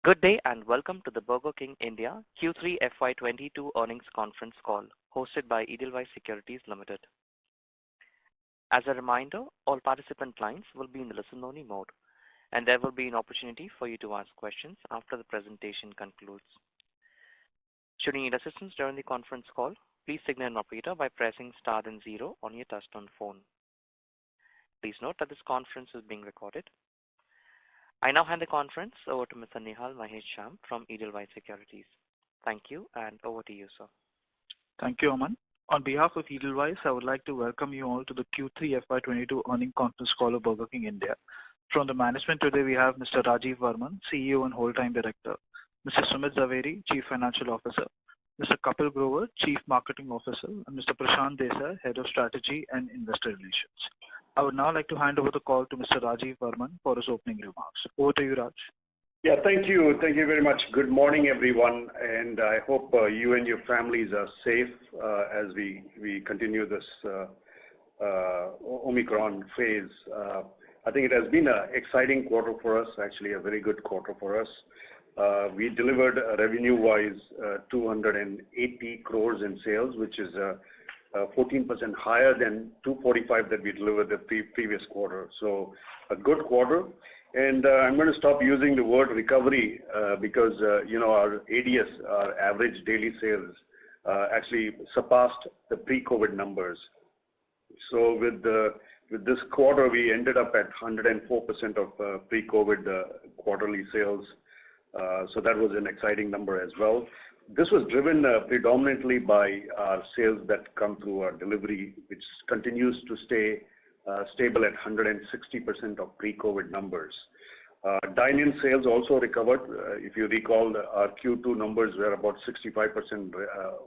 Good day and welcome to the Burger King India Q3FY22 earnings conference call hosted by Edelweiss Securities Limited. As a reminder, all participant lines will be in the listen-only mode, and there will be an opportunity for you to ask questions after the presentation concludes. Should you need assistance during the conference call, please signal an operator by pressing star then 0 on your touchtone phone. Please note that this conference is being recorded. I now hand the conference over to Mr. Nihal Mahesh Sham from Edelweiss Securities. Thank you, and over to you, sir. Thank you, Aman. On behalf of Edelweiss, I would like to welcome you all to the Q3 FY22 earnings conference call of Burger King India. From the management today, we have Mr. Rajeev Varman, CEO and whole-time director, Mr. Sumit Zaveri, Chief Financial Officer, Mr. Kapil Grover, Chief Marketing Officer, and Mr. Prashant Desai, Head of Strategy and Investor Relations. I would now like to hand over the call to Mr. Rajeev Varman for his opening remarks. Over to you, Raj. Yeah, thank you. Thank you very much. Good morning, everyone, and I hope you and your families are safe as we continue this Omicron phase. I think it has been an exciting quarter for us, actually a very good quarter for us. We delivered revenue-wise 280 crores in sales, which is 14% higher than 245 that we delivered the previous quarter. So a good quarter. And I'm going to stop using the word recovery because our ADS, our average daily sales, actually surpassed the pre-COVID numbers. So with this quarter, we ended up at 104% of pre-COVID quarterly sales. So that was an exciting number as well. This was driven predominantly by our sales that come through our delivery, which continues to stay stable at 160% of pre-COVID numbers. Dine-in sales also recovered. If you recall, our Q2 numbers were about 65%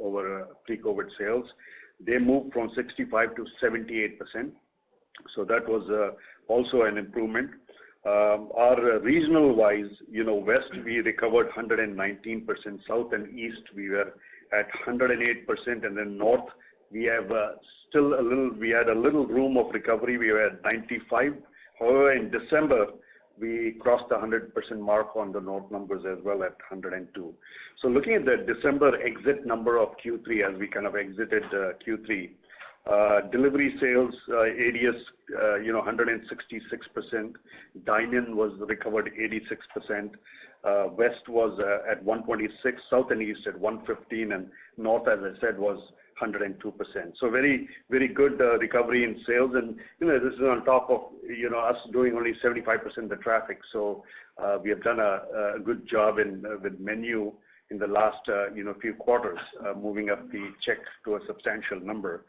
over pre-COVID sales. They moved from 65 to 78%. So that was also an improvement. Our regional wise, West we recovered 119%, South and East we were at 108%, and then North we have we had a little room of recovery. We were at 95. However, in December we crossed the 100% mark on the North numbers as well at 102. So looking at the December exit number of Q3 as we kind of exited Q3. Delivery sales, ADS, 166%. Dine-in was recovered 86%. West was at 126, South and East at 115, and North, as I said, was 102%. So very, very good recovery in sales, and this is on top of us doing only 75% of the traffic. So we have done a good job with menu in the last few quarters, moving up the check to a substantial number.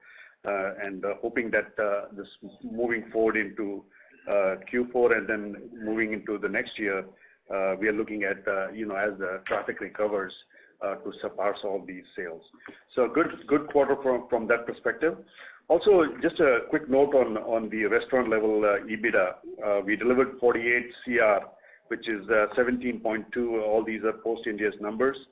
And hoping that this moving forward into Q4 and then moving into the next year, we are looking at, as the traffic recovers, to surpass all these sales. So good quarter from that perspective. Also, just a quick note on the restaurant level EBITDA. We delivered 48 CR, which is 17.2. All these are post-India's numbers.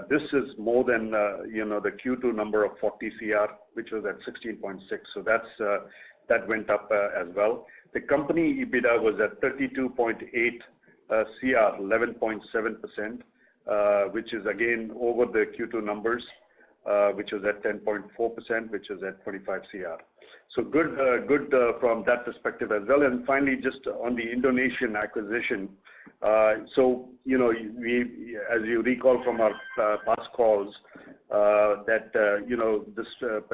This is more than the Q2 number of 40 CR, which was at 16.6. So that went up as well. The company EBITDA was at 32.8 CR, 11.7%, which is again over the Q2 numbers, which was at 10.4%, which is at 25 CR. So good from that perspective as well. And finally, just on the Indonesian acquisition. So we, as you recall from our past calls, that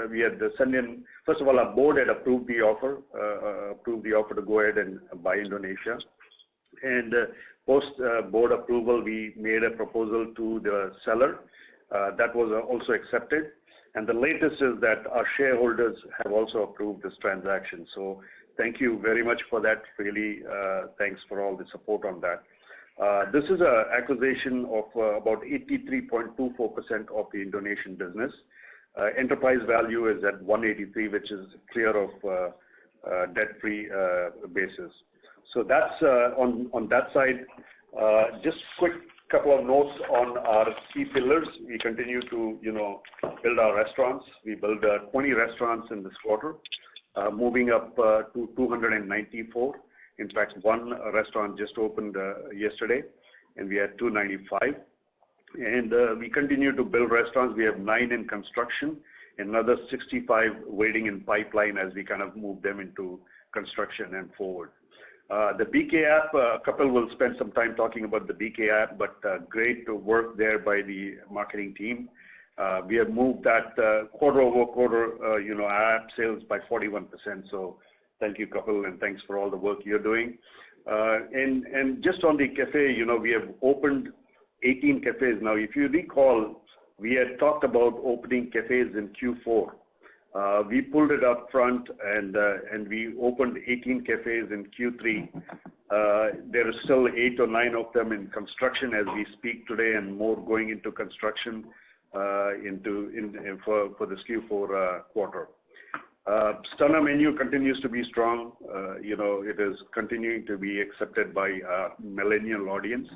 we had sent in. First of all, our board had approved the offer to go ahead and buy Indonesia, and post board approval, we made a proposal to the seller that was also accepted. And the latest is that our shareholders have also approved this transaction. So thank you very much for that. Really, thanks for all the support on that. This is an acquisition of about 83.24% of the Indonesian business. Enterprise value is at 183, which is clear of debt-free basis. So that's on that side. Just quick couple of notes on our key pillars. We continue to build our restaurants. We built 20 restaurants in this quarter, moving up to 294. In fact, one restaurant just opened yesterday. and we had 295. And we continue to build restaurants. We have 9 in construction, another 65 waiting in pipeline as we kind of move them into construction and forward. The BK app, Kapil will spend some time talking about the BK app, but great work there by the marketing team. We have moved that quarter over quarter, app sales by 41%. So thank you, Kapil, and thanks for all the work you're doing. And just on the cafe, we have opened 18 cafes. Now, if you recall, we had talked about opening cafes in Q4. We pulled it up front and we opened 18 cafes in Q3. There are still 8 or 9 of them in construction as we speak today, and more going into construction for this Q4 quarter. Stunner menu continues to be strong. It is continuing to be accepted by millennial audience,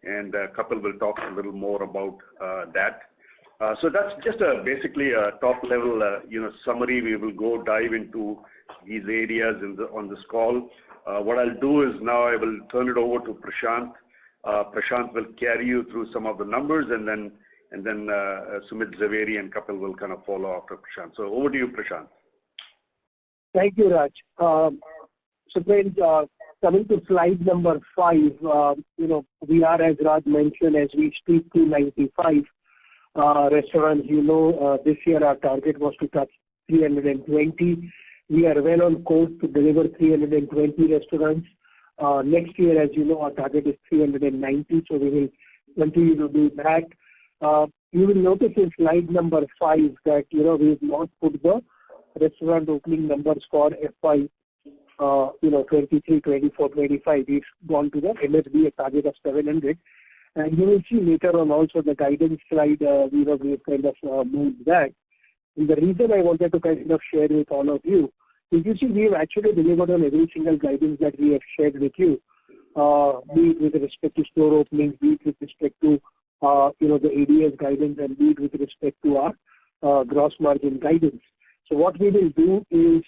and Kapil will talk a little more about that. So that's just basically a top level summary. We will go dive into these areas on this call. What I'll do is now I will turn it over to Prashant. Prashant will carry you through some of the numbers, and then Sumit Zaveri and Kapil will kind of follow after Prashant. So over to you, Prashant. Thank you, Raj. So friends, coming to slide number 5, we are, as Raj mentioned, as we speak, 295 restaurants. This year our target was to touch 320. We are well on course to deliver 320 restaurants. Next year, as you know, our target is 390, so we will continue to do that. You will notice in slide number 5 that, we have not put the restaurant opening numbers for FY 23, 24, 25. We've gone to the MSBA target of 700. And you will see later on also the guidance slide, we've kind of moved that. And the reason I wanted to kind of share with all of you is, you see, we've actually delivered on every single guidance that we have shared with you, be it with respect to store openings, be it with respect to, the ADS guidance, and be it with respect to our gross margin guidance. So what we will do is,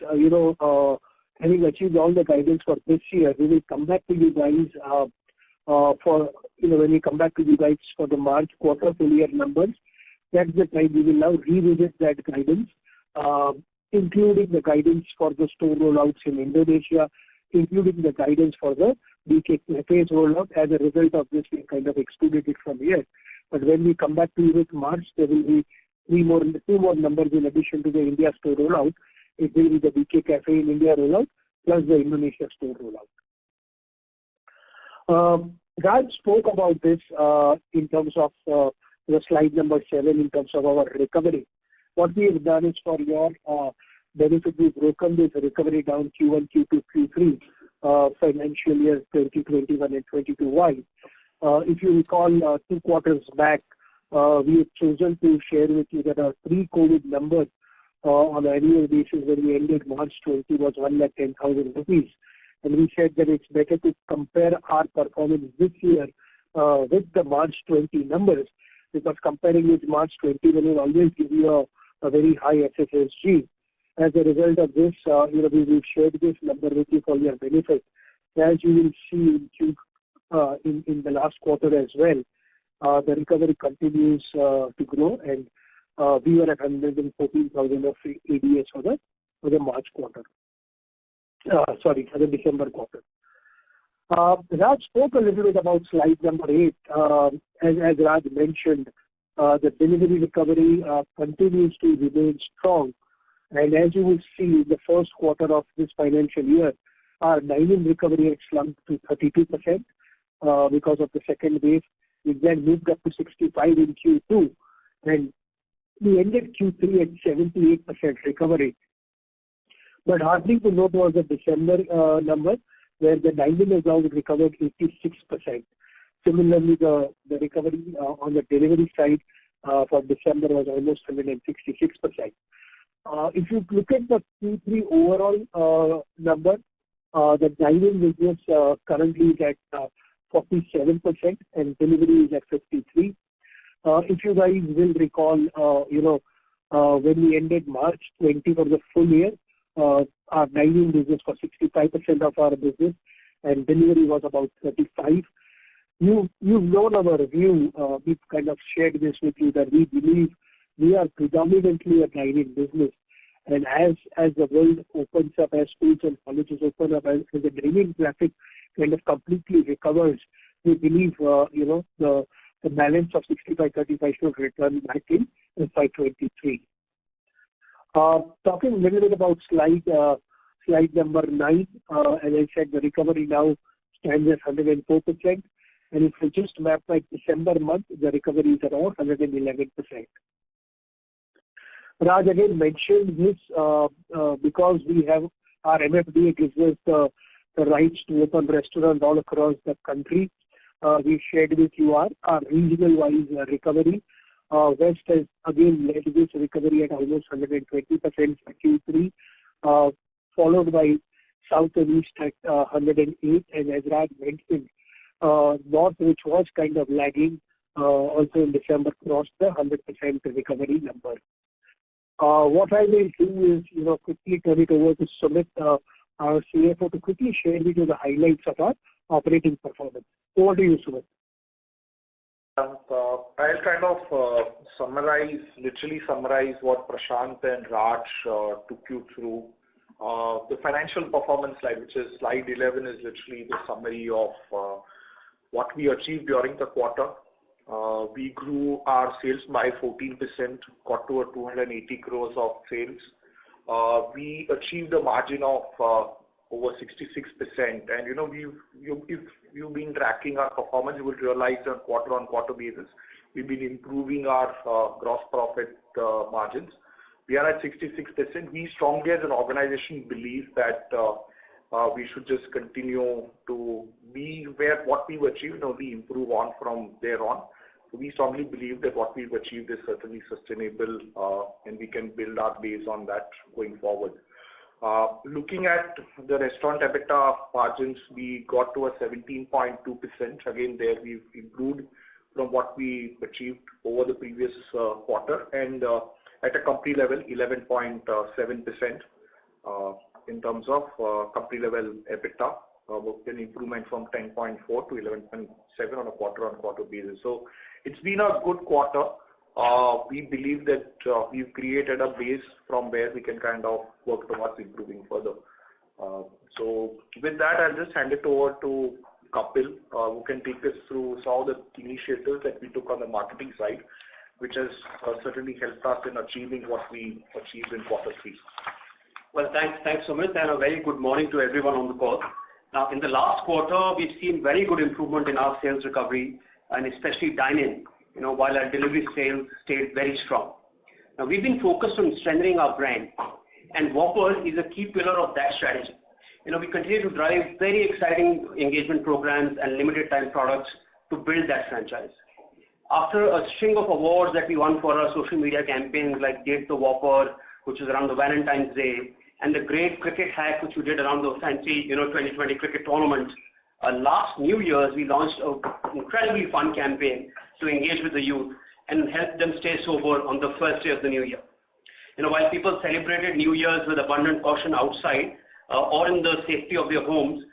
having achieved all the guidance for this year, we will come back to you guys when we come back to you guys for the March quarter full year numbers. That's the time we will now revisit that guidance, including the guidance for the store rollouts in Indonesia, including the guidance for the BK cafes rollout. As a result of this, we kind of excluded it from here. But when we come back to you with March, there will be 2 more numbers in addition to the India store rollout. It will be the BK cafe in India rollout plus the Indonesia store rollout. Raj spoke about this in terms of the slide number 7 in terms of our recovery. What we have done is, for your benefit, we've broken this recovery down Q1, Q2, Q3, financial year 2021 and 22Y. If you recall, 2 quarters back, we have chosen to share with you that our pre-COVID numbers on an annual basis when we ended March 20 was 110,000 rupees. And we said that it's better to compare our performance this year with the March 20 numbers, because comparing with March 20 will always give you a very high SSSG. As a result of this, we've shared this number with you for your benefit. As you will see in the last quarter as well, the recovery continues to grow, and we were at 114,000 of ADS for the March quarter. For the December quarter. Raj spoke a little bit about slide number 8. As Raj mentioned, the delivery recovery continues to remain strong. And as you will see, the first quarter of this financial year, our dine-in recovery had slumped to 32% because of the second wave. We then moved up to 65 in Q2, and we ended Q3 at 78% recovery. But heartening to note was the December number, where the dine-in has now recovered 86%. Similarly, the recovery on the delivery side for December was almost 166%. If you look at the Q3 overall number, the dine-in business currently is at 47% and delivery is at 53%. If you guys will recall, when we ended March 20 for the full year, our dine-in business was 65% of our business and delivery was about 35%. You've known our view. We've kind of shared this with you that we believe we are predominantly a dine-in business. And as the world opens up, as schools and colleges open up, as the dine-in traffic kind of completely recovers, we believe, the balance of 65-35 should return back in FY23. Talking a little bit about slide number 9, as I said, the recovery now stands at 104%. And if we just map like December month, the recovery is around 111%. Raj again mentioned this because we have our MFDA gives us the rights to open restaurants all across the country. We shared with you our regional-wise recovery. West has again led this recovery at almost 120% for Q3, followed by South and East at 108, and as Raj mentioned, North, which was kind of lagging, also in December crossed the 100% recovery number. What I will do is, quickly turn it over to Sumit, our CFO, to quickly share with you the highlights of our operating performance. Over to you, Sumit. I'll kind of literally summarize what Prashant and Raj took you through. The financial performance slide, which is slide 11, is literally the summary of what we achieved during the quarter. We grew our sales by 14%, got to 280 crores of sales. We achieved a margin of over 66%, and if you've been tracking our performance, you will realize on quarter-on-quarter basis, we've been improving our gross profit margins. We are at 66%. We strongly as an organization believe that we should just continue to be where what we've achieved, we improve on from there on. So we strongly believe that what we've achieved is certainly sustainable, and we can build our base on that going forward. Looking at the restaurant EBITDA margins, we got to 17.2%. Again, there we've improved from what we achieved over the previous quarter, and at a company level, 11.7% in terms of company level EBITDA, an improvement from 10.4 to 11.7 on a quarter-on-quarter basis. So it's been a good quarter. We believe that we've created a base from where we can kind of work towards improving further. So with that, I'll just hand it over to Kapil, who can take us through some of the initiatives that we took on the marketing side, which has certainly helped us in achieving what we achieved in quarter 3. Well, thanks, Sumit, and a very good morning to everyone on the call. Now, in the last quarter, we've seen very good improvement in our sales recovery, and especially dine-in, while our delivery sales stayed very strong. Now, we've been focused on strengthening our brand, and Whopper is a key pillar of that strategy. We continue to drive very exciting engagement programs and limited time products to build that franchise. After a string of awards that we won for our social media campaigns like Date the Whopper, which was around the Valentine's Day, and the great cricket hack which we did around the fancy 2020 cricket tournament, last New Year's we launched an incredibly fun campaign to engage with the youth and help them stay sober on the first day of the new year. While people celebrated New Year's with abundant caution outside or in the safety of their homes,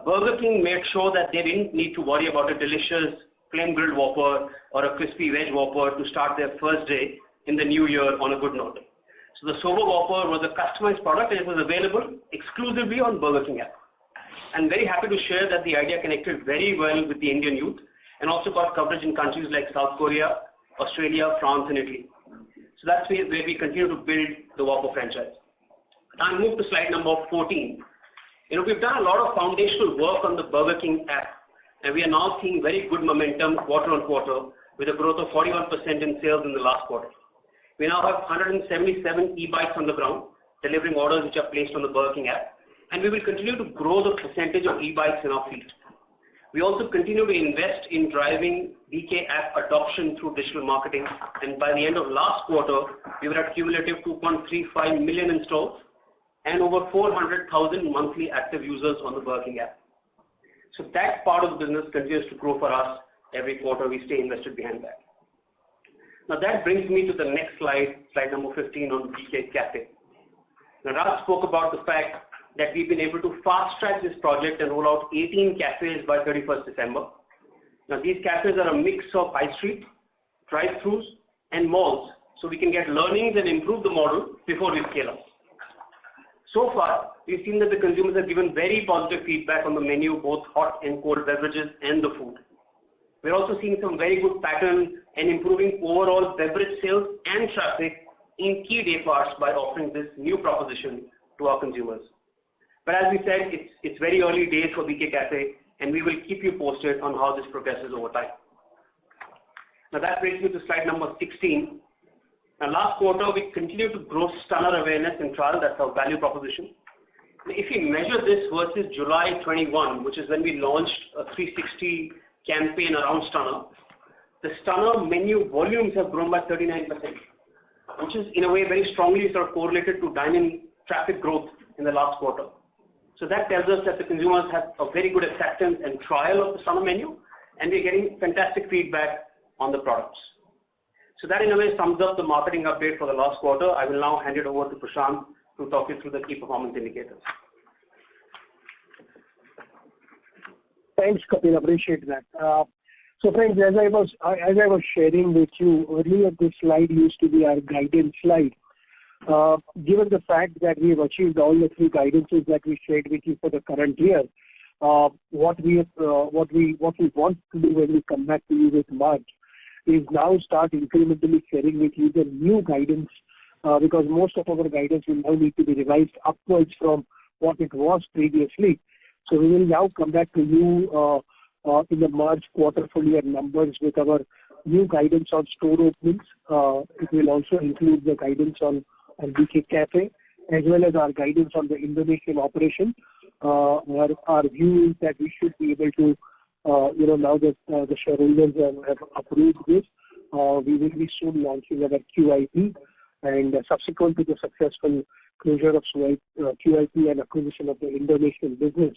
Burger King made sure that they didn't need to worry about a delicious flame grilled Whopper or a crispy veg Whopper to start their first day in the new year on a good note. So the Sober Whopper was a customized product, and it was available exclusively on Burger King app. I'm very happy to share that the idea connected very well with the Indian youth and also got coverage in countries like South Korea, Australia, France, and Italy. So that's where we continue to build the Whopper franchise. Now I'll move to slide number 14. We've done a lot of foundational work on the Burger King app, and we are now seeing very good momentum quarter on quarter with a growth of 41% in sales in the last quarter. We now have 177 e-bikes on the ground, delivering orders which are placed on the Burger King app, and we will continue to grow the percentage of e-bikes in our fleet. We also continue to invest in driving BK app adoption through digital marketing, and by the end of last quarter, we were at cumulative 2.35 million installs and over 400,000 monthly active users on the Burger King app. So that part of the business continues to grow for us. Every quarter we stay invested behind that. Now that brings me to the next slide, slide number 15 on BK Cafe. Now Raj spoke about the fact that we've been able to fast track this project and roll out 18 cafes by 31st December. Now, these cafes are a mix of high street, drive-thrus, and malls, so we can get learnings and improve the model before we scale up. So far, we've seen that the consumers have given very positive feedback on the menu, both hot and cold beverages and the food. We're also seeing some very good patterns and improving overall beverage sales and traffic in key day parts by offering this new proposition to our consumers. But as we said, it's very early days for BK Cafe, and we will keep you posted on how this progresses over time. Now that brings me to slide number 16. Now last quarter, we continued to grow stunner awareness and trial. That's our value proposition. Now, if we measure this versus July 21, which is when we launched a 360 campaign around stunner, the stunner menu volumes have grown by 39%, which is in a way very strongly sort of correlated to dine-in traffic growth in the last quarter. So that tells us that the consumers have a very good acceptance and trial of the stunner menu, and we're getting fantastic feedback on the products. So that in a way sums up the marketing update for the last quarter. I will now hand it over to Prashant to talk you through the key performance indicators. Thanks, Kapil. Appreciate that. So friends, as I was sharing with you earlier, this slide used to be our guidance slide. Given the fact that we have achieved all the three guidances that we shared with you for the current year, what we want to do when we come back to you with March is now start incrementally sharing with you the new guidance, because most of our guidance will now need to be revised upwards from what it was previously. So we will now come back to you in the March quarter full year numbers with our new guidance on store openings. It will also include the guidance on BK Cafe, as well as our guidance on the Indonesian operation. Our view is that we should be able to, now that the shareholders have approved this, we will be soon launching our QIP, and subsequent to the successful closure of QIP and acquisition of the Indonesian business,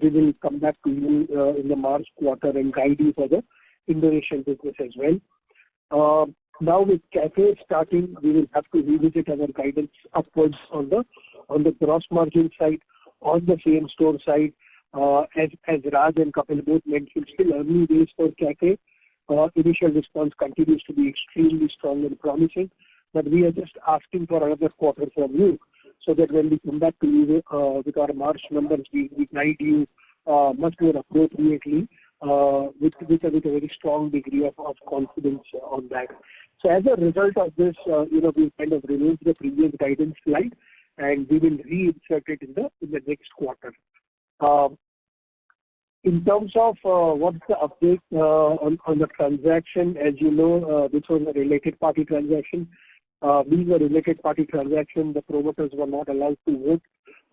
we will come back to you in the March quarter and guide you for the Indonesian business as well. Now with Cafe starting, we will have to revisit our guidance upwards on the gross margin side, on the same store side. As Raj and Kapil both mentioned, still early days for Cafe. Initial response continues to be extremely strong and promising, but we are just asking for another quarter from you, so that when we come back to you with our March numbers, we guide you much more appropriately with a very strong degree of confidence on that. So as a result of this, we kind of removed the previous guidance slide, and we will reinsert it in the next quarter. In terms of what's the update on the transaction, as you know, this was a related party transaction. Being a related party transaction, the promoters were not allowed to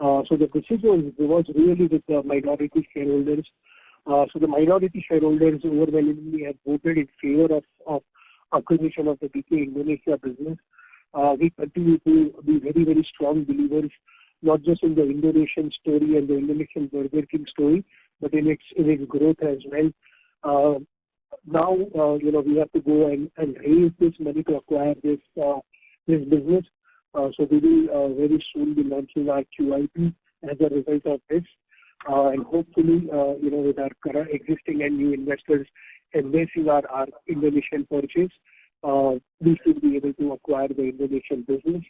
vote. So the decision was really with the minority shareholders. So the minority shareholders overwhelmingly have voted in favor of acquisition of the BK Indonesia business. We continue to be very, very strong believers, not just in the Indonesian story and the Indonesian Burger King story, but in its growth as well. Now, we have to go and raise this money to acquire this business. So we will very soon be launching our QIP as a result of this. And hopefully, with our current existing and new investors embracing our Indonesian purchase, we should be able to acquire the Indonesian business.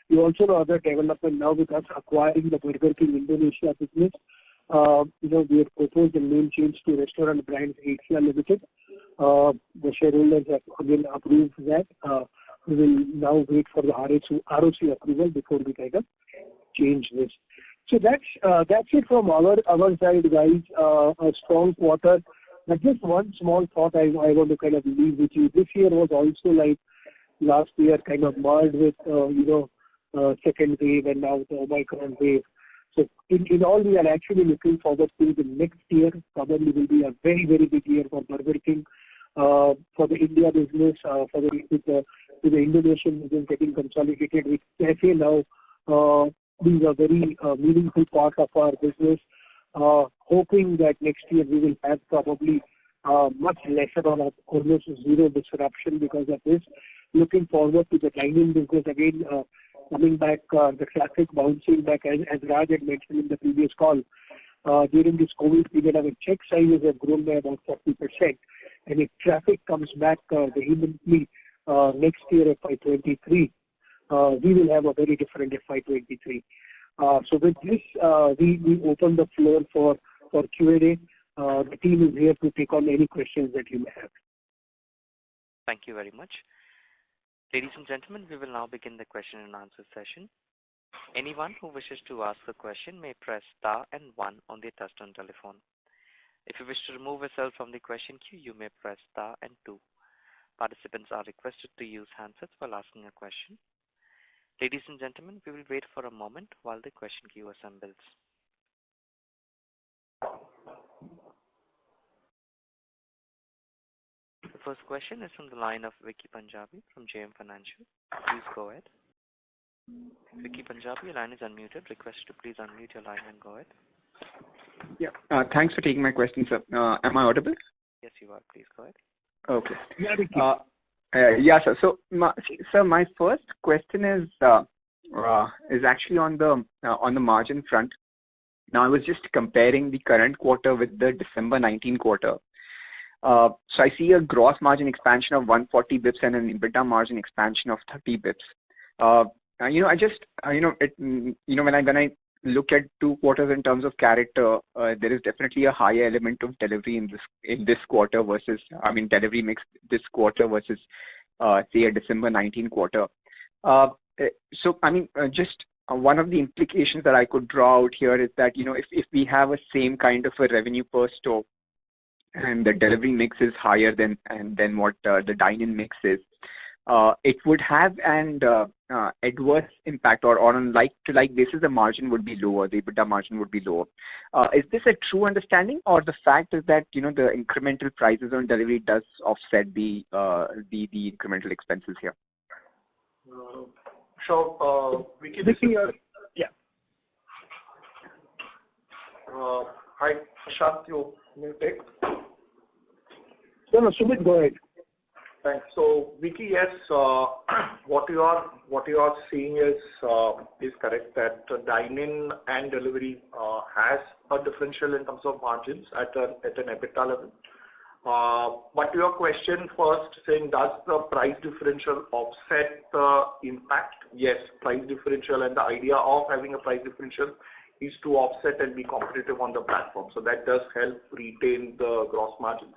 You also know other development now with us acquiring the Burger King Indonesia business. We have proposed a name change to Restaurant Brands Asia Limited. The shareholders have again approved that. We will now wait for the ROC approval before we kind of change this. So that's it from our side, guys. A strong quarter. But just one small thought I want to kind of leave with you. This year was also like last year, kind of marred with second wave and now the Omicron wave. So in all, we are actually looking forward to the next year. Probably will be a very, very big year for Burger King, for the India business, with the Indonesian business getting consolidated with Cafe now being a very meaningful part of our business. Hoping that next year we will have probably much lesser or almost zero disruption because of this. Looking forward to the dine-in business again coming back, the traffic bouncing back as Raj had mentioned in the previous call. during this COVID period, our check sizes have grown by about 40%. And if traffic comes back vehemently next year, FY23, we will have a very different FY23. So with this, we open the floor for Q&A. The team is here to take on any questions that you may have. Thank you very much. Ladies and gentlemen, we will now begin the question and answer session. Anyone who wishes to ask a question may press star and 1 on their touchtone telephone. If you wish to remove yourself from the question queue, you may press star and 2. Participants are requested to use handsets while asking a question. Ladies and gentlemen, we will wait for a moment while the question queue assembles. The first question is from the line of Vicky Punjabi from JM Financial. Please go ahead. Vicky Punjabi, your line is unmuted. Request to please unmute your line and go ahead. Yeah. Thanks for taking my question, sir. Am I audible? Yes, you are. Please go ahead. Okay. Yeah, Vicky. Yeah, sir. So, my first question is actually on the margin front. Now, I was just comparing the current quarter with the December 19 quarter. So I see a gross margin expansion of 140 bips and an EBITDA margin expansion of 30 bips. I just, when I look at 2 quarters in terms of character, there is definitely a higher element of delivery in this quarter versus, delivery mix this quarter versus, say, a December 19 quarter. So, just one of the implications that I could draw out here is that, if we have a same kind of a revenue per store and the delivery mix is higher than what the dine-in mix is, it would have an adverse impact, or on like-to-like basis, the margin would be lower, the EBITDA margin would be lower. Is this a true understanding, or the fact is that the incremental prices on delivery does offset the incremental expenses here? So, Vicky, yeah. Hi, Prashant, you may take. No, Sumit, go ahead. Thanks. So, Vicky, yes, what you are seeing is correct, that dine-in and delivery has a differential in terms of margins at an EBITDA level. But to your question first, saying does the price differential offset the impact? Yes, price differential, and the idea of having a price differential is to offset and be competitive on the platform. So that does help retain the gross margins.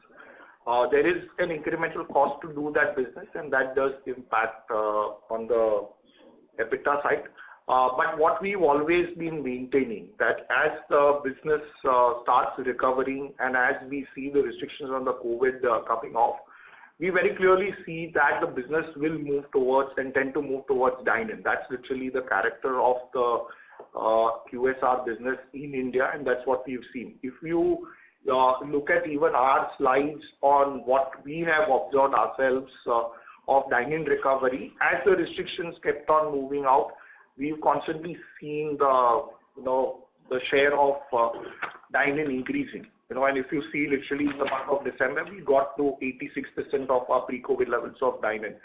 There is an incremental cost to do that business, and that does impact on the EBITDA side. But what we've always been maintaining, that as the business starts recovering and as we see the restrictions on the COVID coming off, we very clearly see that the business will move towards and tend to move towards dine-in. That's literally the character of the QSR business in India, and that's what we've seen. If you look at even our slides on what we have observed ourselves of dine-in recovery, as the restrictions kept on moving out, we've constantly seen the share of dine-in increasing. And if you see literally in the month of December, we got to 86% of our pre-COVID levels of dine-in.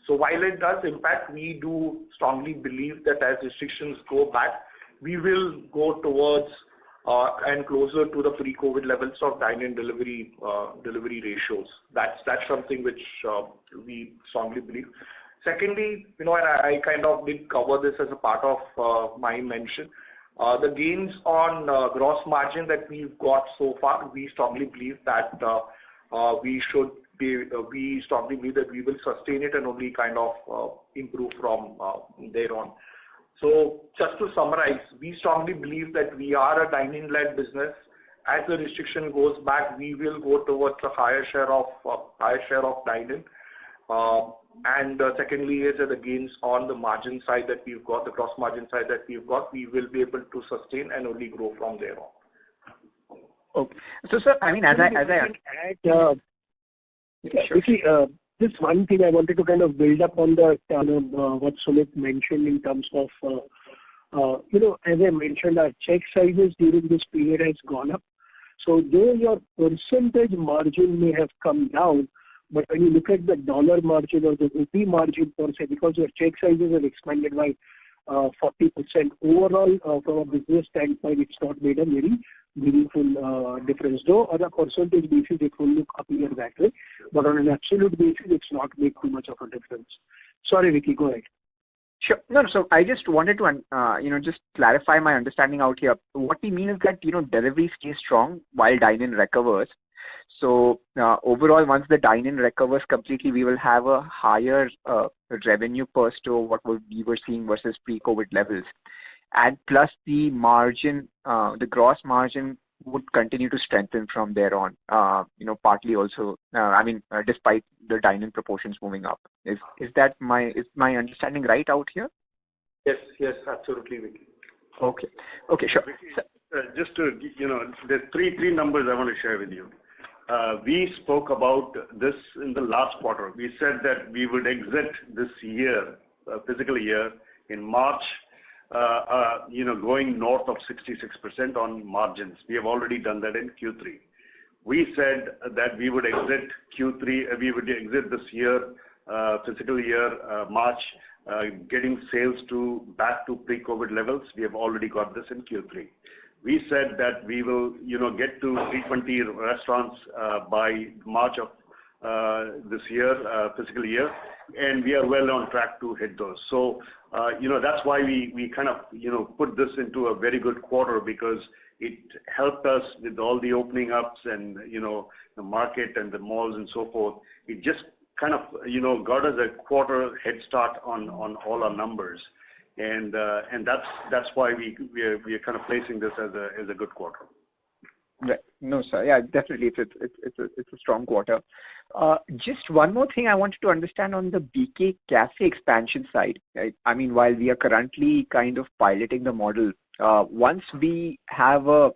So while it does impact, we do strongly believe that as restrictions go back, we will go towards and closer to the pre-COVID levels of dine-in delivery ratios. That's something which we strongly believe. Secondly, and I kind of did cover this as a part of my mention, the gains on gross margin that we've got so far, we strongly believe that we strongly believe that we will sustain it and only kind of improve from there on. So just to summarize, we strongly believe that we are a dine-in led business. As the restriction goes back, we will go towards a higher share of dine-in. And secondly is that the gains on the margin side that we've got, the gross margin side that we've got, we will be able to sustain and only grow from there on. Okay. So, sir, as I add, Vicky, just one thing I wanted to kind of build up on the what Sumit mentioned in terms of, as I mentioned, our check sizes during this period has gone up. So though your percentage margin may have come down, but when you look at the dollar margin or the rupee margin per se, because your check sizes have expanded by 40% overall, from a business standpoint, it's not made a very meaningful difference, though on a percentage basis it will look appear that way, but on an absolute basis it's not make too much of a difference. Sorry, Vicky, go ahead. Sure. No, so I just wanted to, just clarify my understanding out here. What we mean is that, delivery stays strong while dine-in recovers. So overall, once the dine-in recovers completely, we will have a higher revenue per store, what we were seeing versus pre-COVID levels. And plus the margin, the gross margin would continue to strengthen from there on, partly also, despite the dine-in proportions moving up. Is my understanding right out here? Yes, absolutely, Vicky. Okay, sure. Just to, there's three numbers I want to share with you. We spoke about this in the last quarter. We said that we would exit this year, fiscal year, in March, going north of 66% on margins. We have already done that in Q3. We said that we would exit this year, fiscal year, March, getting sales back to pre-COVID levels. We have already got this in Q3. We said that we will, get to 320 restaurants by March of this year, fiscal year, and we are well on track to hit those. So, that's why we kind of, put this into a very good quarter, because it helped us with all the opening ups and, the market and the malls and so forth. It just kind of, got us a quarter head start on all our numbers. And that's why we are kind of placing this as a good quarter. Right. No, sir. Yeah, definitely. It's a strong quarter. Just one more thing I wanted to understand on the BK Cafe expansion side. Right? I mean, while we are currently kind of piloting the model, once we have once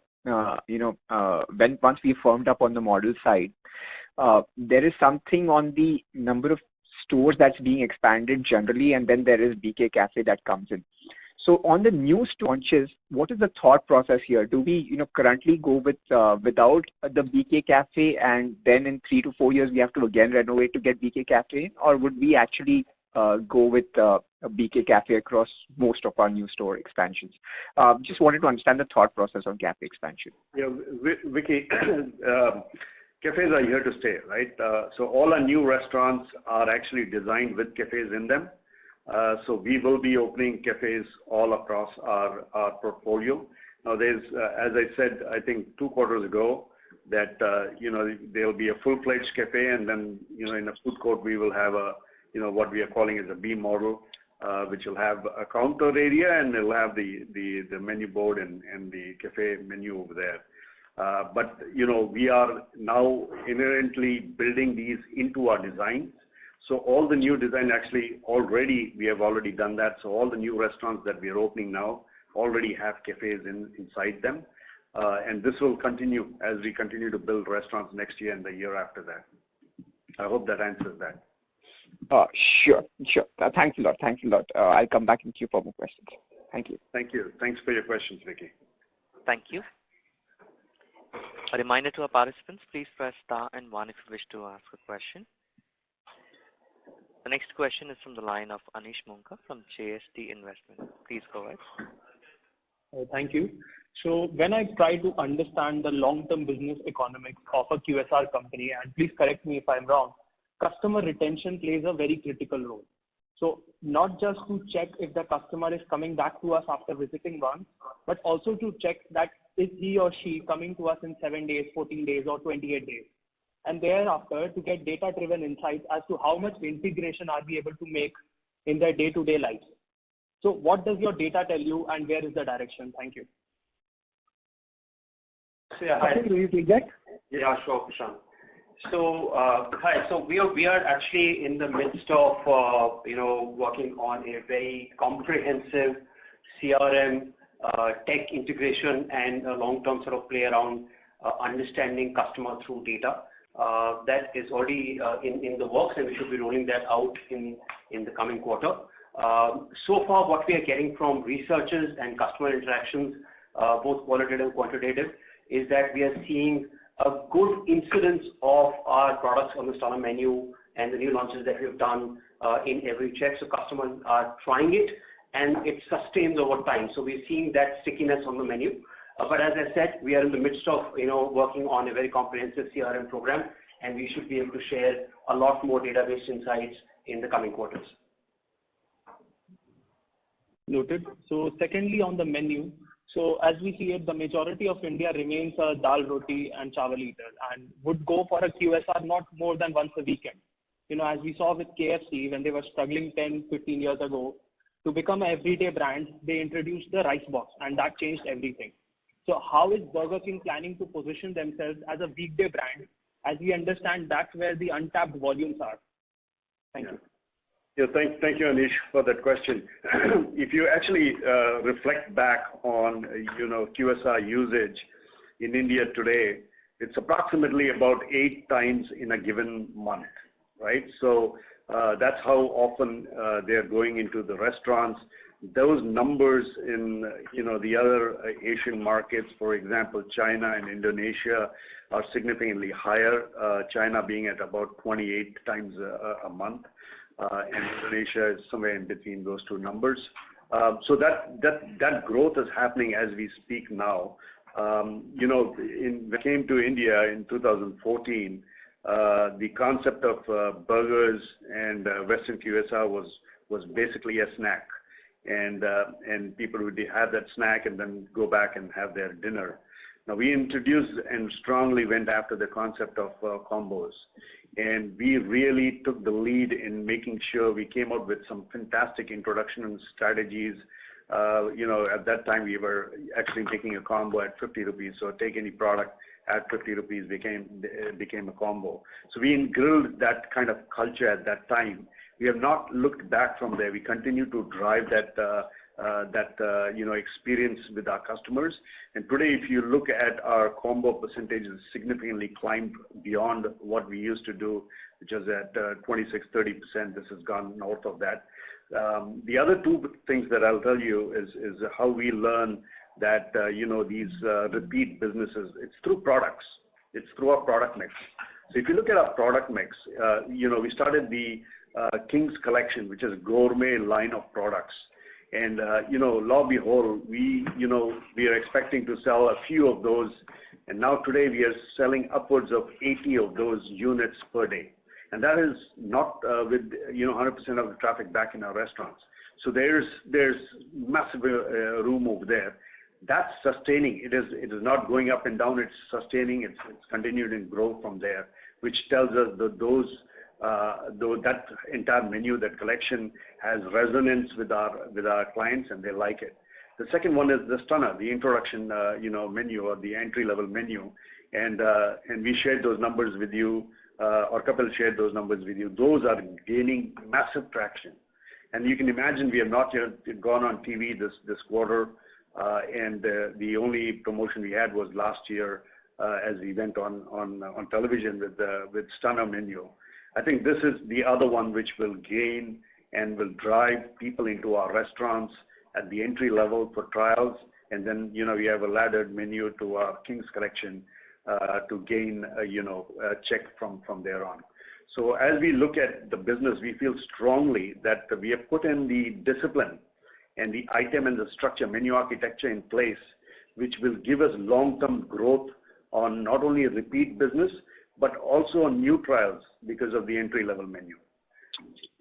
we firmed up on the model side, there is something on the number of stores that's being expanded generally, and then there is BK Cafe that comes in. So on the new store launches, what is the thought process here? Do we, currently go with without the BK Cafe, and then in 3 to 4 years we have to again renovate to get BK Cafe in, or would we actually go with a BK Cafe across most of our new store expansions? Just wanted to understand the thought process on cafe expansion. Yeah, Vicky, cafes are here to stay, right? So all our new restaurants are actually designed with cafes in them. So we will be opening cafes all across our portfolio. Now, there's, as I said, I think 2 quarters ago, that there will be a full-fledged cafe, and then in a food court we will have a what we are calling as a B model, which will have a counter area, and it'll have the menu board and the cafe menu over there. But we are now inherently building these into our designs. So all the new design, actually we have already done that. So all the new restaurants that we are opening now already have cafes inside them. And this will continue as we continue to build restaurants next year and the year after that. I hope that answers that. Sure. Thanks a lot. I'll come back in queue for more questions. Thank you. Thank you. Thanks for your questions, Vicky. Thank you. A reminder to our participants, please press star and 1 if you wish to ask a question. The next question is from the line of Anish Monka from JST Investment. Please go ahead. Thank you. So when I try to understand the long-term business economics of a QSR company, and please correct me if I'm wrong, customer retention plays a very critical role. So not just to check if the customer is coming back to us after visiting once, but also to check that is he or she coming to us in 7 days, 14 days, or 28 days. And thereafter, to get data-driven insights as to how much integration are we able to make in their day-to-day lives. So what does your data tell you, and where is the direction? Thank you. So, yeah, hi. Will you take that? Yeah, sure, Prashant. So, hi. So we are actually in the midst of, working on a very comprehensive CRM, tech integration, and a long-term sort of play around understanding customer through data. That is already in the works, and we should be rolling that out in the coming quarter. So far, what we are getting from researchers and customer interactions, both qualitative and quantitative, is that we are seeing a good incidence of our products on the Stunner menu and the new launches that we've done in every check. So customers are trying it, and it sustains over time. So we're seeing that stickiness on the menu. But as I said, we are in the midst of working on a very comprehensive CRM program, and we should be able to share a lot more database insights in the coming quarters. Noted. So secondly, on the menu, so as we see it, the majority of India remains a dal, roti and chawal eater and would go for a QSR not more than once a weekend. As we saw with KFC when they were struggling 10, 15 years ago, to become an everyday brand, they introduced the rice box and that changed everything. So how is Burger King planning to position themselves as a weekday brand, as we understand that's where the untapped volumes are? Thank you. Yeah, thank you, Anish, for that question. If you actually reflect back on, QSR usage in India today, it's approximately about 8 times in a given month, right? So that's how often they're going into the restaurants. Those numbers in, the other Asian markets, for example, China and Indonesia, are significantly higher. China being at about 28 times a month. And Indonesia is somewhere in between those two numbers. So that growth is happening as we speak now. When we came to India in 2014, the concept of burgers and Western QSR was basically a snack, and people would have that snack and then go back and have their dinner. Now we introduced and strongly went after the concept of combos. And we really took the lead in making sure we came out with some fantastic introduction strategies. At that time we were actually making a combo at 50 rupees. So take any product at 50 rupees became a combo. So we ingrained that kind of culture at that time. We have not looked back from there. We continue to drive that experience with our customers. And today, if you look at our combo percentages, significantly climbed beyond what we used to do, which was at 26-30%. This has gone north of that. The other two things that I'll tell you is how we learn that these repeat businesses. It's through products. It's through our product mix. So if you look at our product mix, we started the King's Collection, which is a gourmet line of products. And, lo and behold, we are expecting to sell a few of those. And now today we are selling upwards of 80 of those units per day. And that is not with, 100% of the traffic back in our restaurants. So there's massive room over there. That's sustaining. It is not going up and down. It's sustaining. It's continued in growth from there, which tells us that that entire menu, that collection, has resonance with our clients, and they like it. The second one is the Stunner, the introduction, menu, or the entry-level menu, and we shared those numbers with you, or Kapil shared those numbers with you. Those are gaining massive traction, and you can imagine we have not yet gone on TV this quarter, and the only promotion we had was last year as we went on television with Stunner menu. I think this is the other one which will gain and will drive people into our restaurants at the entry level for trials. And then, we have a laddered menu to our King's Collection to gain, a check from there on. So as we look at the business, we feel strongly that we have put in the discipline and the item and the structure, menu architecture in place, which will give us long-term growth on not only repeat business, but also on new trials because of the entry-level menu.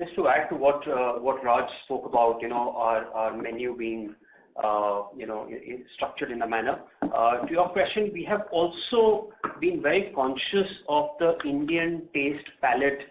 Just to add to what Raj spoke about, our menu being, structured in a manner. To your question, we have also been very conscious of the Indian taste palette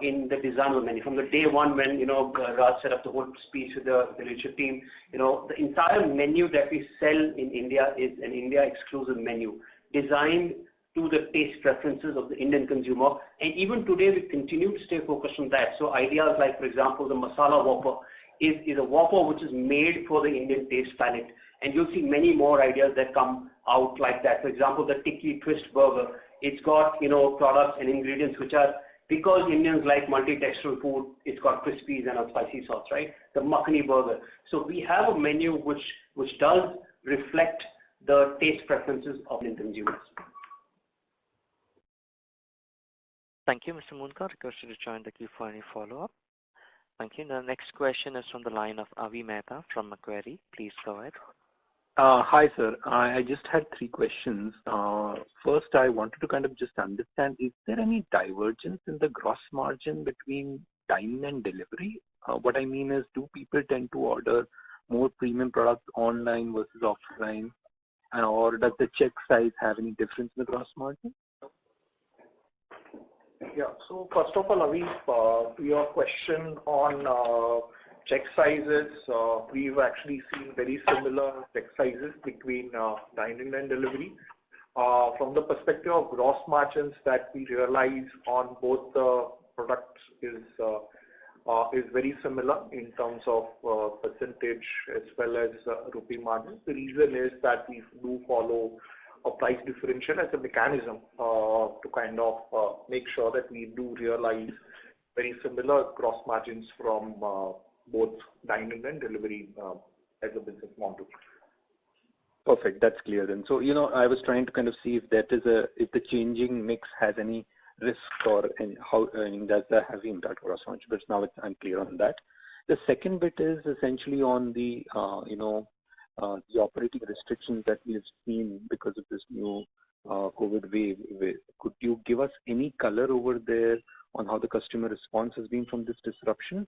in the design of menu. From the day one when, Raj set up the whole speech with the leadership team, the entire menu that we sell in India is an India exclusive menu designed to the taste preferences of the Indian consumer. And even today, we continue to stay focused on that. So ideas like, for example, the Masala Whopper is a Whopper which is made for the Indian taste palette. And you'll see many more ideas that come out like that. For example, the Tikki Twist Burger, it's got, products and ingredients which are, because Indians like multi-textural food, it's got crispies and a spicy sauce, right? The Makhani Burger. So we have a menu which does reflect the taste preferences of Indian consumers. Thank you, Mr. Munkar. Request you to join the queue for any follow-up. Thank you. The next question is from the line of Avi Mehta from Macquarie. Please go ahead. Hi, sir. I just had three questions. First, I wanted to kind of just understand, is there any divergence in the gross margin between dine and delivery? What I mean is, do people tend to order more premium products online versus offline? Or does the check size have any difference in the gross margin? Yeah. So first of all, Avi, your question on check sizes, we've actually seen very similar check sizes between dine-in and delivery. From the perspective of gross margins that we realize on both the products is very similar in terms of percentage as well as rupee margins. The reason is that we do follow a price differential as a mechanism to kind of make sure that we do realize very similar gross margins from both dine-in and delivery as a business model. Perfect. That's clear then. So, I was trying to kind of see if if the changing mix has any risk or how does that have impact on gross margin, but now I'm clear on that. The second bit is essentially on the the operating restrictions that we have seen because of this new COVID wave. Could you give us any color over there on how the customer response has been from this disruption?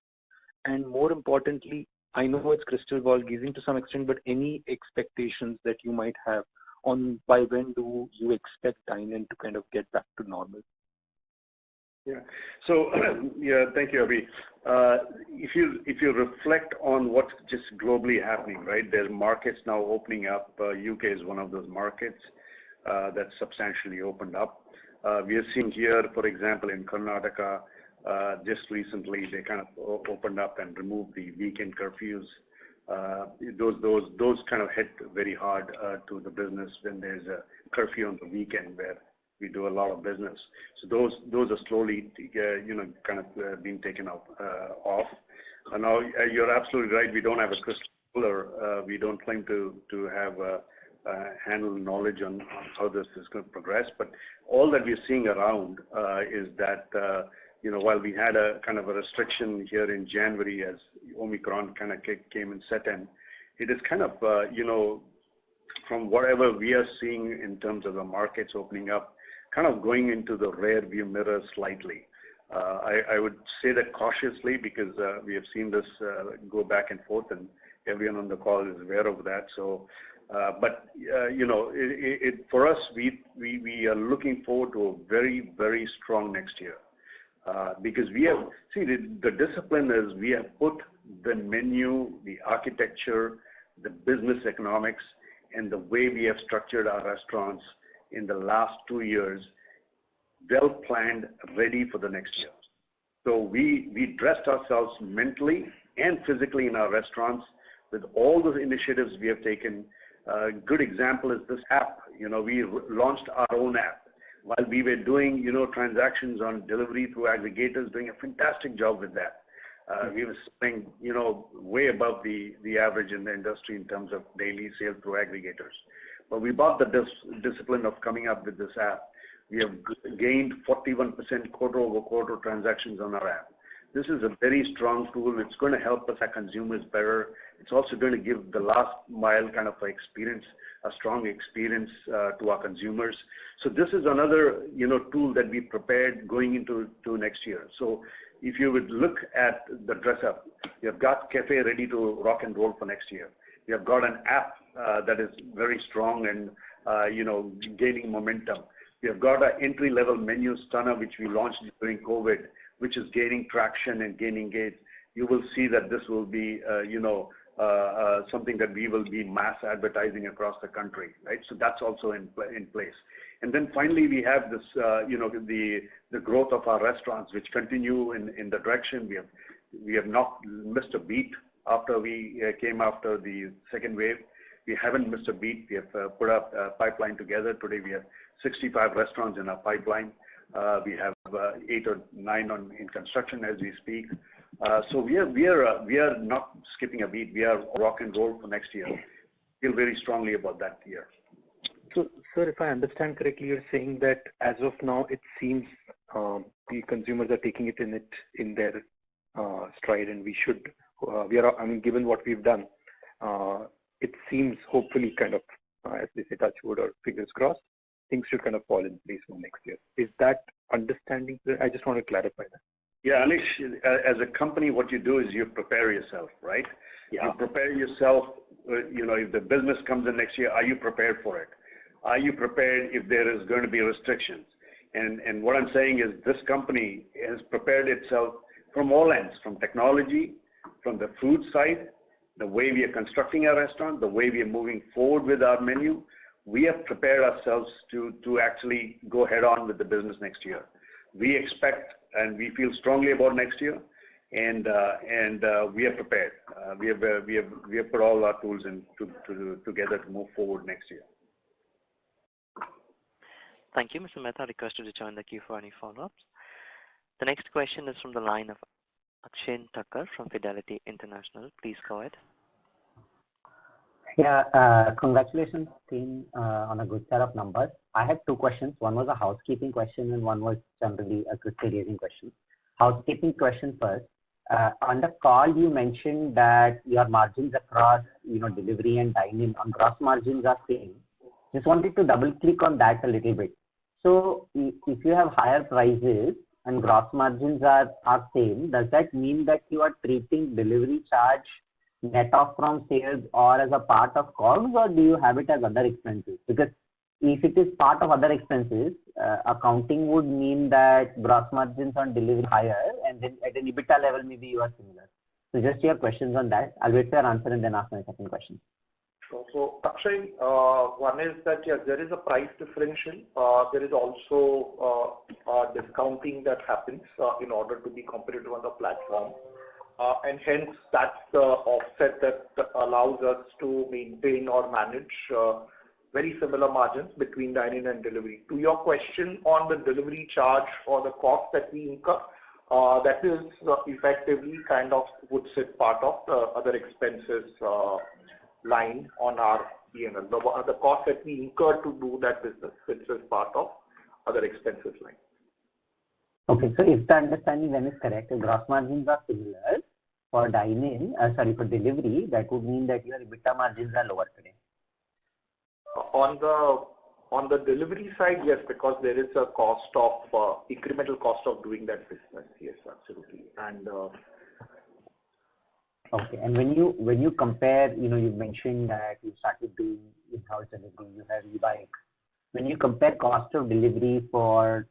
And more importantly, I know it's crystal ball gazing to some extent, but any expectations that you might have on by when do you expect dine-in to kind of get back to normal? Yeah. So, yeah, thank you, Abhi. If you reflect on what's just globally happening, right? There are markets now opening up. UK is one of those markets that's substantially opened up. We are seeing here, for example, in Karnataka, just recently they kind of opened up and removed the weekend curfews. Those kind of hit very hard to the business when there's a curfew on the weekend where we do a lot of business. So those are slowly, kind of being taken off. And now you're absolutely right. We don't have a crystal ball, or we don't claim to have handle knowledge on how this is going to progress. But all that we're seeing around is that while we had a kind of a restriction here in January as Omicron kind of came and set in, it is kind of from whatever we are seeing in terms of the markets opening up, kind of going into the rear view mirror slightly. I would say that cautiously because we have seen this go back and forth, and everyone on the call is aware of that. So, but for us, we are looking forward to a very, very strong next year because we have the discipline is we have put the menu, the architecture, the business economics, and the way we have structured our restaurants in the last 2 years, well planned, ready for the next year. So we dressed ourselves mentally and physically in our restaurants with all the initiatives we have taken. A good example is this app. We launched our own app while we were doing transactions on delivery through aggregators, doing a fantastic job with that. We were selling way above the average in the industry in terms of daily sales through aggregators. But we bought the discipline of coming up with this app. We have gained 41% quarter-over-quarter transactions on our app. This is a very strong tool. It's going to help us, our consumers, better. It's also going to give the last mile kind of experience, a strong experience to our consumers. So this is another tool that we prepared going into next year. So if you would look at the dress up, you have got cafe ready to rock and roll for next year. We have got an app that is very strong and gaining momentum. We have got an entry-level menu stunner which we launched during COVID, which is gaining traction and gaining gains. You will see that this will be something that we will be mass advertising across the country, right? So that's also in place. And then finally we have this the growth of our restaurants which continue in the direction we have not missed a beat after we came after the second wave. We haven't missed a beat. We have put up a pipeline together. Today we have 65 restaurants in our pipeline. We have 8 or 9 in construction as we speak. So we are not skipping a beat. We are rock and roll for next year. Feel very strongly about that year. So, sir, if I understand correctly, you're saying that as of now, it seems the consumers are taking it in their stride, and we are. I mean, given what we've done, it seems hopefully kind of, as they say, touch wood or fingers crossed, things should kind of fall in place for next year. Is that understanding? I just want to clarify that. Yeah, Anish, as a company, what you do is you prepare yourself, right? Yeah. You prepare yourself, if the business comes in next year, are you prepared for it? Are you prepared if there is going to be restrictions? And what I'm saying is this company has prepared itself from all ends, from technology, from the food side, the way we are constructing our restaurant, the way we are moving forward with our menu. We have prepared ourselves to actually go head on with the business next year. We expect and we feel strongly about next year, and we are prepared. We have put all our tools in together to move forward next year. Thank you, Mr. Mehta. Requested to join the queue for any follow-ups. The next question is from the line of Akshay Thakkar from Fidelity International. Please go ahead. Yeah, congratulations team on a good set of numbers. I had two questions. One was a housekeeping question and one was generally a crystal-gazing question. Housekeeping question first. On the call you mentioned that your margins across delivery and dine-in on gross margins are same. Just wanted to double click on that a little bit. So if you have higher prices and gross margins are same, does that mean that you are treating delivery charge net off from sales or as a part of COGS, or do you have it as other expenses? Because if it is part of other expenses, accounting would mean that gross margins on delivery higher and then at an EBITDA level maybe you are similar. So just your questions on that. I'll wait for your answer and then ask my second question. So Akshay, one is that yes, there is a price differential. There is also discounting that happens in order to be competitive on the platform. And hence that's the offset that allows us to maintain or manage very similar margins between dine-in and delivery. To your question on the delivery charge or the cost that we incur, that is effectively kind of would sit part of the other expenses line on our P&L. The cost that we incur to do that business, which is part of other expenses line. Okay, so if the understanding then is correct, the gross margins are similar for dine-in, for delivery, that would mean that your EBITDA margins are lower today. On the delivery side, yes, because there is a cost of incremental cost of doing that business. Yes, absolutely. And okay, and when you compare, you mentioned that you started doing in-house delivery, you have e-bike. When you compare cost of delivery for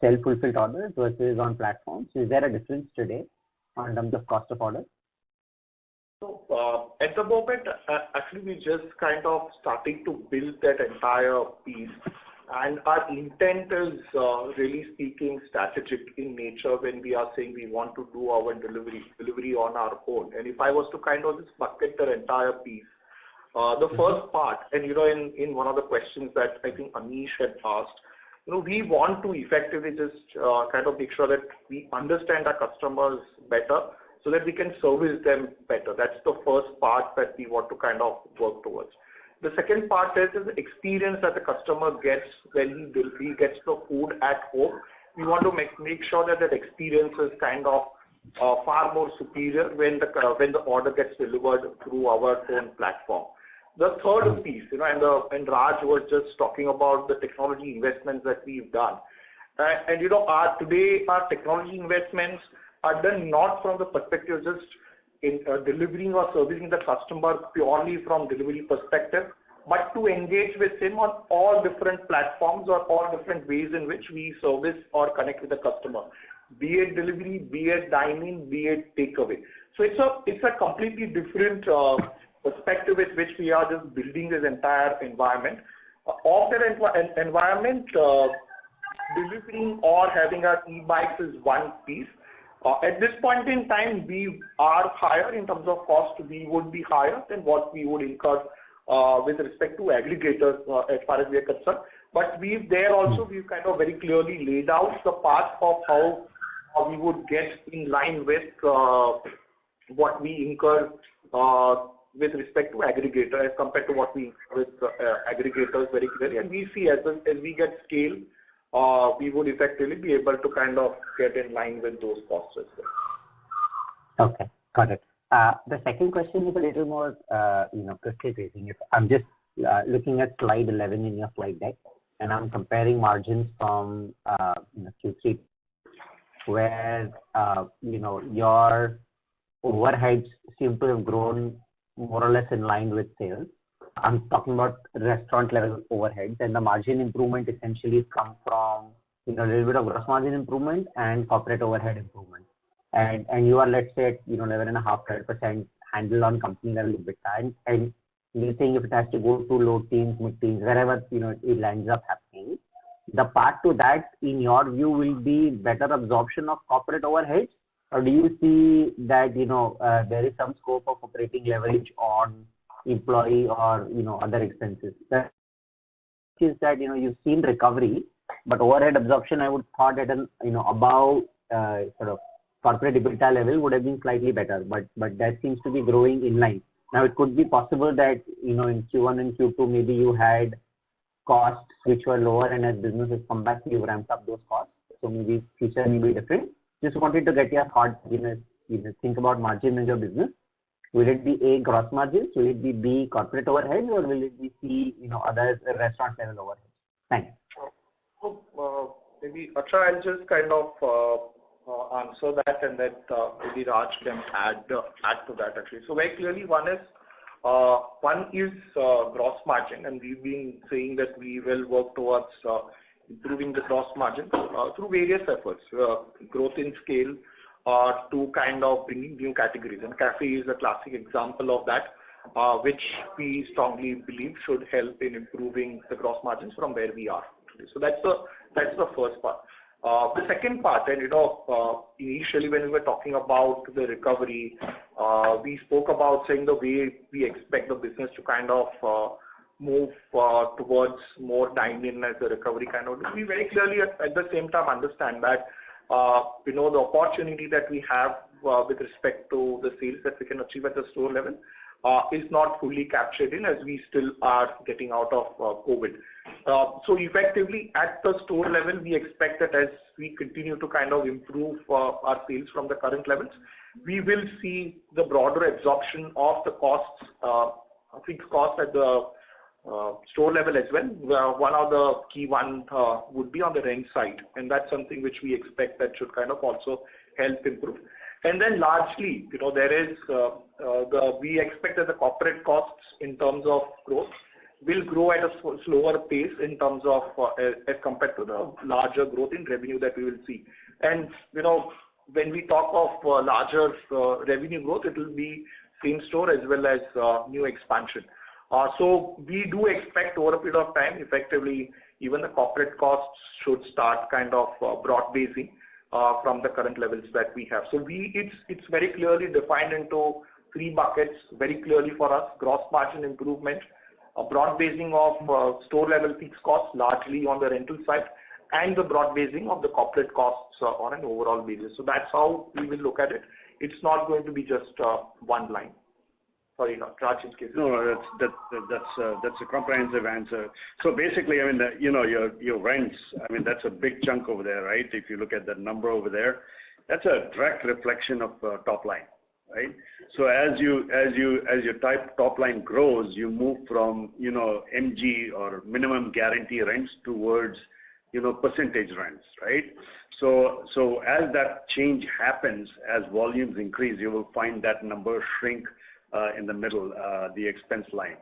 self-fulfilled orders versus on platforms, is there a difference today in terms of cost of orders? So at the moment, actually we just kind of starting to build that entire piece, and our intent is really speaking strategic in nature when we are saying we want to do our delivery on our own. And if I was to kind of just bucket the entire piece, the first part, and in one of the questions that I think Anish had asked, we want to effectively just kind of make sure that we understand our customers better so that we can service them better. That's the first part that we want to kind of work towards. The second part is the experience that the customer gets when he gets the food at home. We want to make sure that that experience is kind of far more superior when the order gets delivered through our own platform. The third piece, and Raj was just talking about the technology investments that we've done. And today our technology investments are done not from the perspective just in delivering or servicing the customer purely from delivery perspective, but to engage with him on all different platforms or all different ways in which we service or connect with the customer, be it delivery, be it dining, be it takeaway. So it's a completely different perspective with which we are just building this entire environment. Of that environment, delivering or having our e-bikes is one piece. At this point in time, we are higher in terms of cost. We would be higher than what we would incur with respect to aggregators as far as we are concerned. But we've kind of very clearly laid out the path of how we would get in line with what we incur with respect to aggregator as compared to what we incur with aggregators very clearly. And we see as we get scale, we would effectively be able to kind of get in line with those costs as well. Okay, got it. The second question is a little more, crystal gazing. If I'm just looking at slide 11 in your slide deck, and I'm comparing margins from Q3, where your overheads seem to have grown more or less in line with sales. I'm talking about restaurant level overheads, and the margin improvement essentially come from a little bit of gross margin improvement and corporate overhead improvement. And you are, let's say, at 11.5% handle on company level EBITDA, and you're saying if it has to go to low teens, mid teens, wherever it lands up happening, the path to that, in your view, will be better absorption of corporate overheads, or do you see that there is some scope of operating leverage on employee or other expenses? That is that you've seen recovery, but overhead absorption, I would thought at an above sort of corporate EBITDA level would have been slightly better, but that seems to be growing in line. Now it could be possible that in Q1 and Q2 maybe you had costs which were lower, and as business has come back, you've ramped up those costs. So maybe future may be different. Just wanted to get your thoughts. Think about margin in your business. Will it be A, gross margins? Will it be B, corporate overheads, or will it be C, other restaurant level overheads? Thanks. Maybe Akshay, I'll just kind of answer that, and that maybe Raj can add to that actually. So very clearly, one is gross margin, and we've been saying that we will work towards improving the gross margin through various efforts, growth in scale, to kind of bringing new categories. And cafe is a classic example of that, which we strongly believe should help in improving the gross margins from where we are today. So that's the first part. The second part, and initially when we were talking about the recovery, we spoke about saying the way we expect the business to kind of move towards more dine-in as a recovery kind of. We very clearly at the same time understand that the opportunity that we have with respect to the sales that we can achieve at the store level is not fully captured in, as we still are getting out of COVID. So effectively at the store level, we expect that as we continue to kind of improve our sales from the current levels, we will see the broader absorption of the costs, fixed costs at the store level as well. One of the key one would be on the rent side, and that's something which we expect that should kind of also help improve. And then largely, there is we expect that the corporate costs in terms of growth will grow at a slower pace in terms of as compared to the larger growth in revenue that we will see. And when we talk of larger revenue growth, it will be same store as well as new expansion. So we do expect over a period of time, effectively, even the corporate costs should start kind of broad basing from the current levels that we have. So it's very clearly defined into three buckets, very clearly for us: gross margin improvement, a broad basing of store level fixed costs, largely on the rental side, and the broad basing of the corporate costs on an overall basis. So that's how we will look at it. It's not going to be just one line. Sorry, Raj, in case. No, that's a comprehensive answer. So basically, I mean, your rents, I mean, that's a big chunk over there, right? If you look at that number over there, that's a direct reflection of top line, right? So as your top line grows, you move from MG or minimum guarantee rents towards percentage rents, right? So as that change happens, as volumes increase, you will find that number shrink in the middle, the expense line.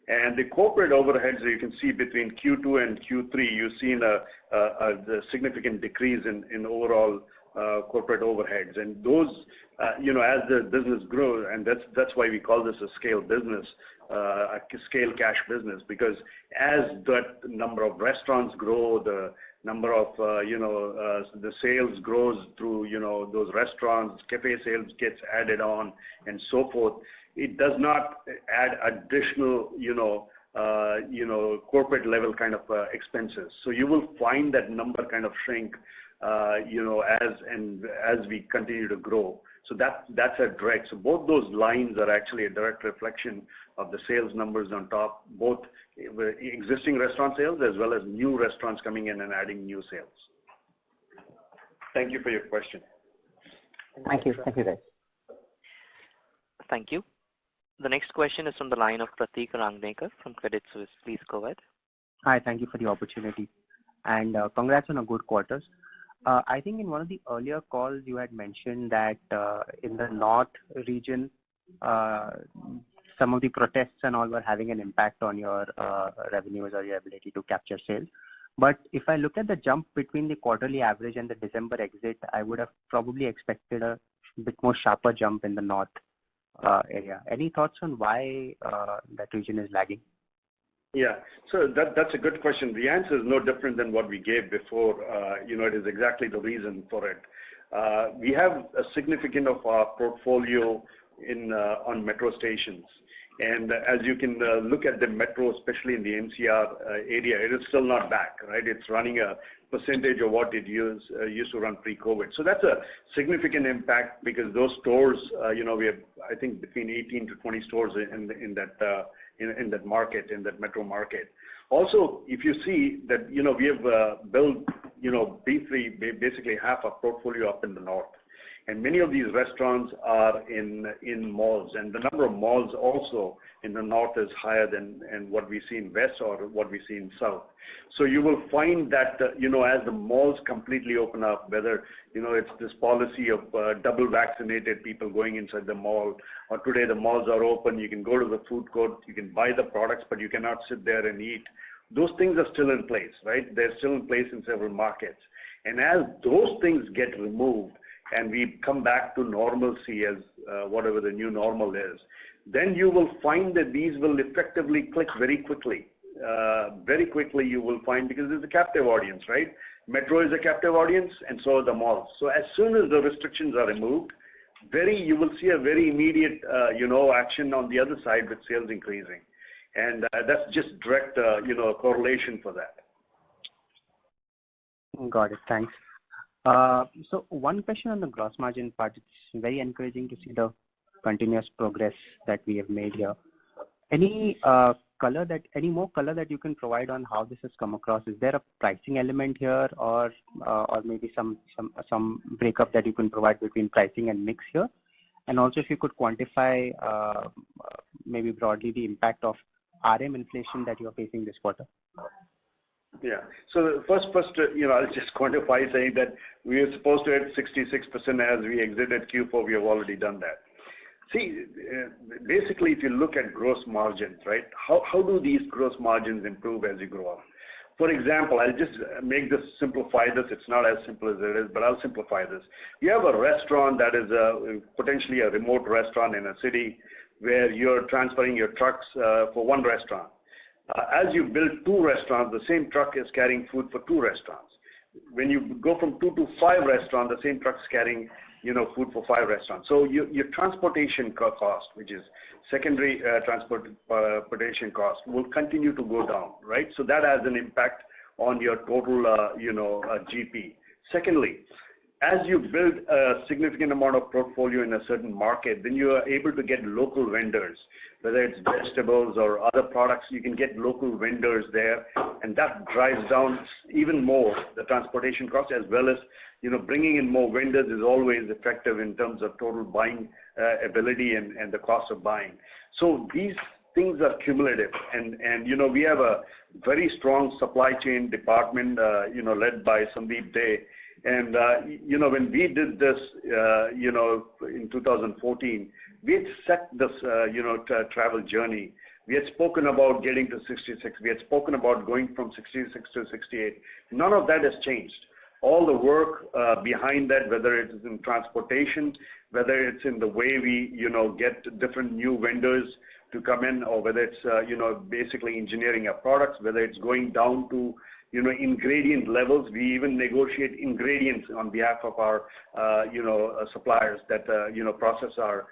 And the corporate overheads, you can see between Q2 and Q3, you've seen a significant decrease in overall corporate overheads. And those, as the business grows, and that's why we call this a scale business, a scale cash business, because as that number of restaurants grow, the number of, the sales grows through, those restaurants, cafe sales gets added on, and so forth. It does not add additional, corporate level kind of expenses. So you will find that number kind of shrink, as we continue to grow. So that's a direct. So both those lines are actually a direct reflection of the sales numbers on top, both existing restaurant sales as well as new restaurants coming in and adding new sales. Thank you for your question. Thank you. Thank you, guys. Thank you. The next question is from the line of Pratik Rangnekar from Credit Suisse. Please go ahead. Hi, thank you for the opportunity, and congrats on a good quarters. I think in one of the earlier calls you had mentioned that in the north region, some of the protests and all were having an impact on your revenues or your ability to capture sales. But if I look at the jump between the quarterly average and the December exit, I would have probably expected a bit more sharper jump in the north area. Any thoughts on why that region is lagging? Yeah, so that's a good question. The answer is no different than what we gave before. It is exactly the reason for it. We have a significant of our portfolio on metro stations. And as you can look at the metro, especially in the NCR area, it is still not back, right? It's running a percentage of what it used to run pre-COVID. So that's a significant impact because those stores, we have, I think, between 18 to 20 stores in that market, in that metro market. Also, if you see that, we have built, B3, basically half our portfolio up in the north. And many of these restaurants are in malls, and the number of malls also in the north is higher than what we see in west or what we see in south. So you will find that, as the malls completely open up, whether, it's this policy of double vaccinated people going inside the mall, or today the malls are open, you can go to the food court, you can buy the products, but you cannot sit there and eat. Those things are still in place, right? They're still in place in several markets. And as those things get removed, and we come back to normalcy as whatever the new normal is, then you will find that these will effectively click very quickly. Very quickly you will find, because it's a captive audience, right? Metro is a captive audience, and so are the malls. So as soon as the restrictions are removed, you will see a very immediate, action on the other side with sales increasing. And that's just direct, correlation for that. Got it. Thanks. So one question on the gross margin part. It's very encouraging to see the continuous progress that we have made here. Any more color that you can provide on how this has come across? Is there a pricing element here, or maybe some breakup that you can provide between pricing and mix here? And also, if you could quantify maybe broadly the impact of RM inflation that you are facing this quarter. Yeah. So first, I'll just quantify saying that we are supposed to hit 66% as we exited Q4. We have already done that. See, basically, if you look at gross margins, right, how do these gross margins improve as you grow up? For example, I'll just simplify this. It's not as simple as it is, but I'll simplify this. You have a restaurant that is potentially a remote restaurant in a city where you're transferring your trucks for one restaurant. As you build two restaurants, the same truck is carrying food for two restaurants. When you go from 2 to 5 restaurants, the same truck is carrying, food for 5 restaurants. So your transportation cost, which is secondary transportation cost, will continue to go down, right? So that has an impact on your total, GP. Secondly, as you build a significant amount of portfolio in a certain market, then you are able to get local vendors, whether it's vegetables or other products, you can get local vendors there, and that drives down even more the transportation cost, as well as, bringing in more vendors is always effective in terms of total buying ability and the cost of buying. So these things are cumulative, and we have a very strong supply chain department, led by Sandeep Day. And, when we did this, in 2014, we had set this, travel journey. We had spoken about getting to 66. We had spoken about going from 66 to 68. None of that has changed. All the work behind that, whether it is in transportation, whether it's in the way we, get different new vendors to come in, or whether it's, basically engineering our products, whether it's going down to, ingredient levels. We even negotiate ingredients on behalf of our, suppliers that, process our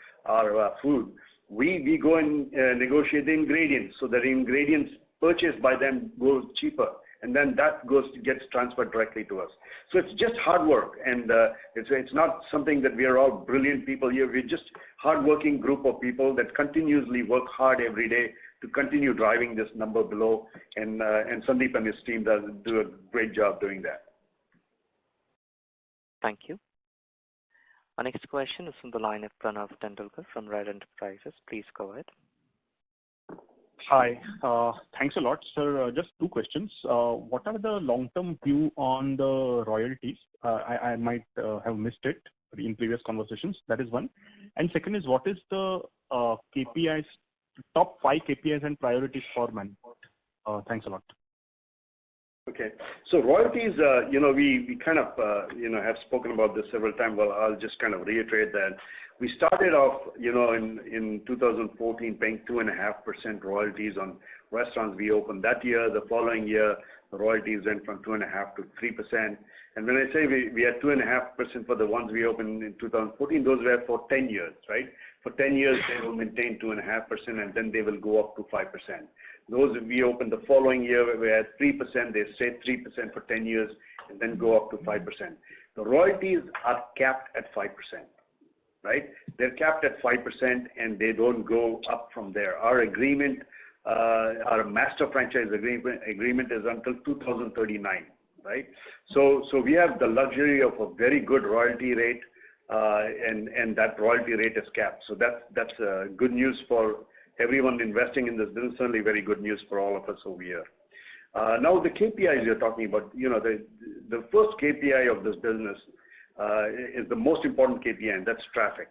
food. We go and negotiate the ingredients so that ingredients purchased by them goes cheaper, and then that gets transferred directly to us. So it's just hard work, and it's not something that we are all brilliant people here. We're just hardworking group of people that continuously work hard every day to continue driving this number below, and Sandeep and his team do a great job doing that. Thank you. Our next question is from the line of Pranav Tendulkar from Red Enterprises. Please go ahead. Hi. Thanks a lot, sir. Just two questions. What are the long-term view on the royalties? I might have missed it in previous conversations. That is one. And second is, what is the KPIs, top 5 KPIs and priorities for Man? Thanks a lot. Okay. So royalties, we kind of, have spoken about this several times. Well, I'll just kind of reiterate that. We started off, in 2014 paying 2.5% royalties on restaurants we opened that year. The following year, the royalties went from 2.5% to 3%. And when I say we had 2.5% for the ones we opened in 2014, those were for 10 years, right? For 10 years, they will maintain 2.5%, and then they will go up to 5%. Those we opened the following year, we had 3%. They stayed 3% for 10 years, and then go up to 5%. The royalties are capped at 5%. Right? They're capped at 5% and they don't go up from there. Our agreement, our master franchise agreement is until 2039, right? So we have the luxury of a very good royalty rate, and that royalty rate is capped. So that's good news for everyone investing in this business. Certainly very good news for all of us over here. Now the KPIs you're talking about, the first KPI of this business is the most important KPI, and that's traffic.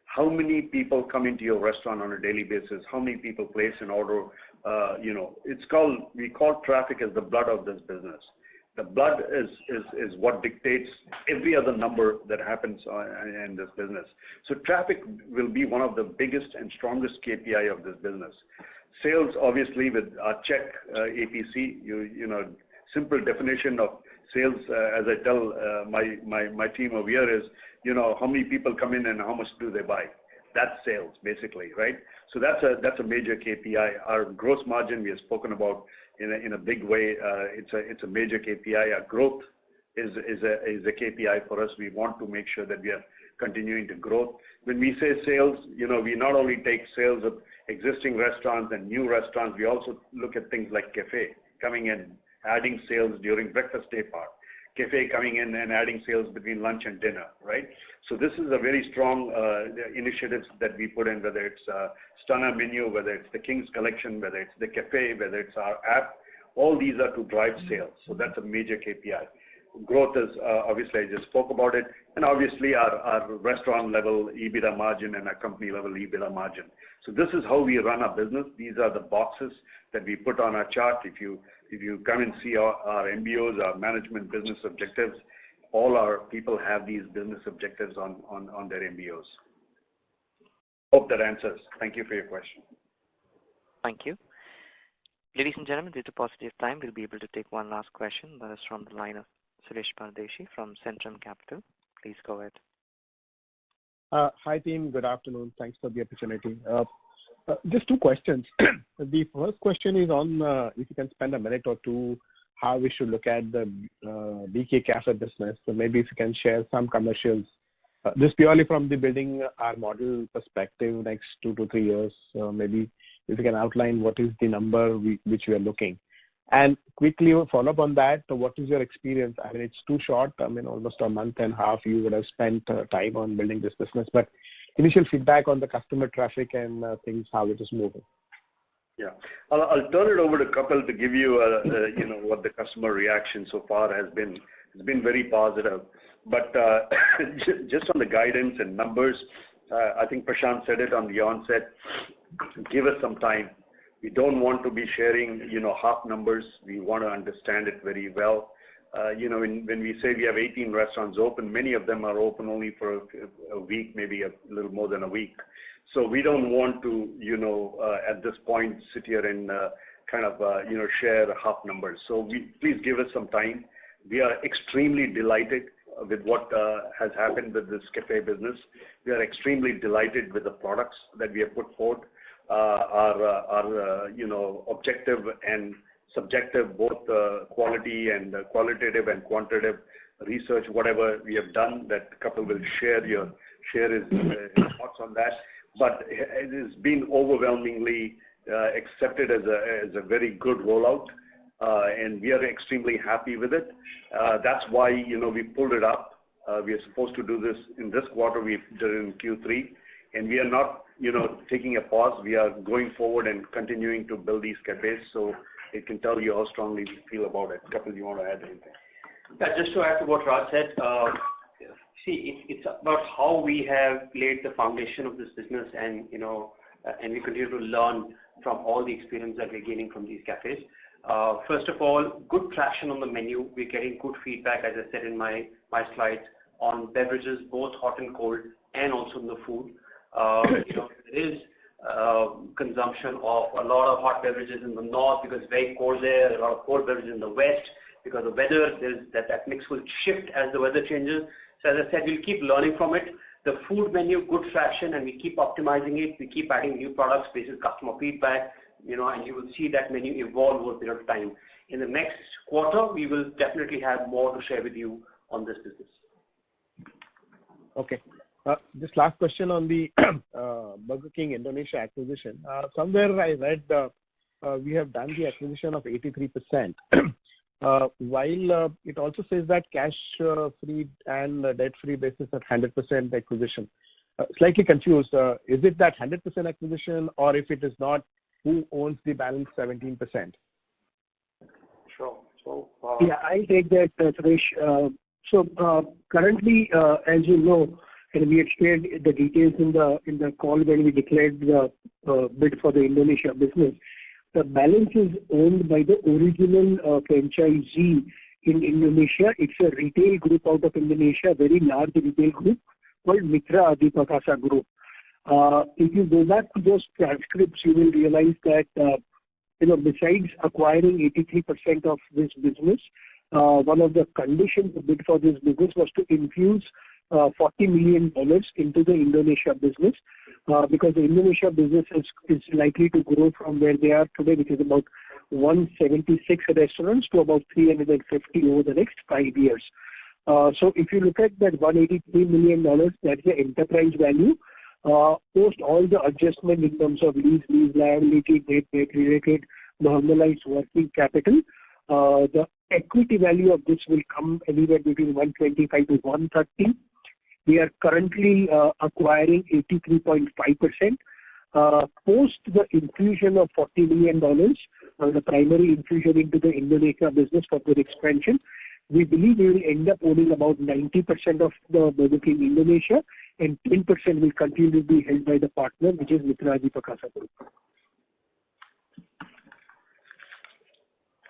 How many people come into your restaurant on a daily basis? How many people place an order? We call traffic as the blood of this business. The blood is what dictates every other number that happens in this business. So traffic will be one of the biggest and strongest KPI of this business. Sales, obviously, with our check APC, simple definition of sales, as I tell my team over here is, how many people come in and how much do they buy? That's sales, basically, right? So that's a major KPI. Our gross margin we have spoken about in a big way. It's a major KPI. Our growth is a KPI for us. We want to make sure that we are continuing to grow. When we say sales, we not only take sales of existing restaurants and new restaurants, we also look at things like cafe coming in, adding sales during breakfast day part, cafe coming in and adding sales between lunch and dinner, right? So this is a very strong initiatives that we put in, whether it's Stunner menu, whether it's the King's Collection, whether it's the cafe, whether it's our app. All these are to drive sales. So that's a major KPI. Growth is, obviously, I just spoke about it, and obviously our restaurant level EBITDA margin and our company level EBITDA margin. So this is how we run our business. These are the boxes that we put on our chart. If you come and see our MBOs, our management business objectives, all our people have these business objectives on their MBOs. Hope that answers. Thank you for your question. Thank you. Ladies and gentlemen, due to paucity of time, we'll be able to take one last question. That is from the line of Suresh Pardeshi from Centrum Capital. Please go ahead. Hi team, good afternoon. Thanks for the opportunity. Just two questions. The first question is on if you can spend a minute or two how we should look at the BK Cafe business. So maybe if you can share some commercials, just purely from the building our model perspective next 2 to 3 years. Maybe if you can outline what is the number which we are looking. And quickly follow up on that, what is your experience? I mean, it's too short. I mean, almost a month and a half you would have spent time on building this business. But initial feedback on the customer traffic and things, how it is moving. Yeah, I'll turn it over to Kapil to give you, what the customer reaction so far has been. It's been very positive. But just on the guidance and numbers, I think Prashant said it on the onset. Give us some time. We don't want to be sharing, half numbers. We want to understand it very well. When we say we have 18 restaurants open, many of them are open only for a week, maybe a little more than a week. So we don't want to, at this point, sit here and share half numbers. So please give us some time. We are extremely delighted with what has happened with this cafe business. We are extremely delighted with the products that we have put forth. Our objective and subjective, both quality and qualitative and quantitative research, whatever we have done, that Kapil will share his thoughts on that. But it has been overwhelmingly accepted as a very good rollout, and we are extremely happy with it. That's why we pulled it up We are supposed to do this in this quarter. We did it in Q3, and we are not, taking a pause. We are going forward and continuing to build these cafes. So it can tell you how strongly we feel about it. Kapil, you want to add anything? Yeah, just to add to what Raj said, it's about how we have laid the foundation of this business, and and we continue to learn from all the experience that we're gaining from these cafes. First of all, good traction on the menu. We're getting good feedback, as I said in my slides, on beverages, both hot and cold, and also in the food. There is consumption of a lot of hot beverages in the north because it's very cold there. A lot of cold beverages in the west because of weather. That mix will shift as the weather changes. So as I said, we'll keep learning from it. The food menu, good traction, and we keep optimizing it. We keep adding new products based on customer feedback, and you will see that menu evolve over a period of time. In the next quarter, we will definitely have more to share with you on this business. Okay. Just last question on the Burger King Indonesia acquisition. Somewhere I read we have done the acquisition of 83%. While it also says that cash-free and debt-free basis at 100% acquisition. Slightly confused. Is it that 100% acquisition, or if it is not, who owns the balance 17%? Sure. So yeah, I'll take that, Suresh. Currently, as you know, and we had shared the details in the call when we declared the bid for the Indonesia business. The balance is owned by the original franchisee in Indonesia. It's a retail group out of Indonesia, very large retail group called Mitra Adi Perkasa Group. If you go back to those transcripts, you will realize that besides acquiring 83% of this business, one of the conditions to bid for this business was to infuse $40 million into the Indonesia business, because the Indonesia business is likely to grow from where they are today, which is about 176 restaurants, to about 350 over the next 5 years. So if you look at that $183 million, that's the enterprise value. Post all the adjustment in terms of lease liability, debt-related, normalized working capital, the equity value of this will come anywhere between 125 to 130. We are currently acquiring 83.5%. Post the infusion of $40 million, the primary infusion into the Indonesia business for their expansion, we believe we will end up owning about 90% of the Burger King Indonesia, and 10% will continue to be held by the partner, which is Mitra Adi Perkasa Group.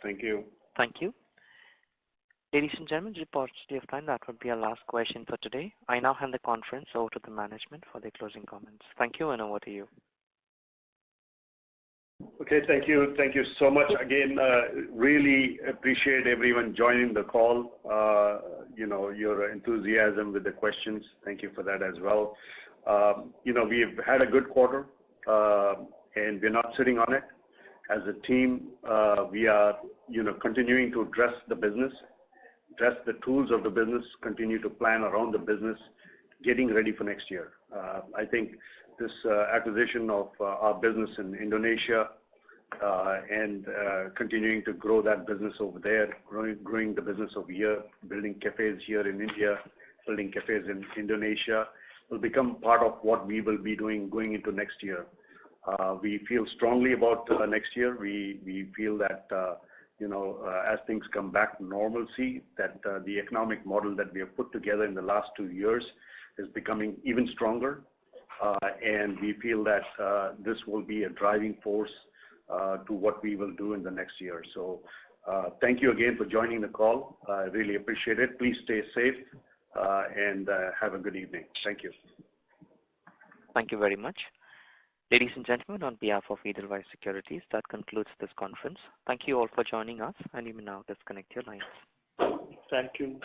Thank you. Thank you. Ladies and gentlemen, due to paucity of time, that would be our last question for today. I now hand the conference over to the management for their closing comments. Thank you, and over to you. Okay, thank you. Thank you so much. Again, really appreciate everyone joining the call. Your enthusiasm with the questions. Thank you for that as well. We've had a good quarter, and we're not sitting on it. As a team, we are, continuing to address the business, address the tools of the business, continue to plan around the business, getting ready for next year. I think this acquisition of our business in Indonesia and continuing to grow that business over there, growing the business over here, building cafes here in India, building cafes in Indonesia, will become part of what we will be doing going into next year. We feel strongly about next year. We feel that as things come back to normalcy, that the economic model that we have put together in the last 2 years is becoming even stronger, and we feel that this will be a driving force to what we will do in the next year. So thank you again for joining the call. I really appreciate it. Please stay safe and have a good evening. Thank you. Thank you very much. Ladies and gentlemen, on behalf of Edelweiss Securities, that concludes this conference. Thank you all for joining us, and you may now disconnect your lines. Thank you.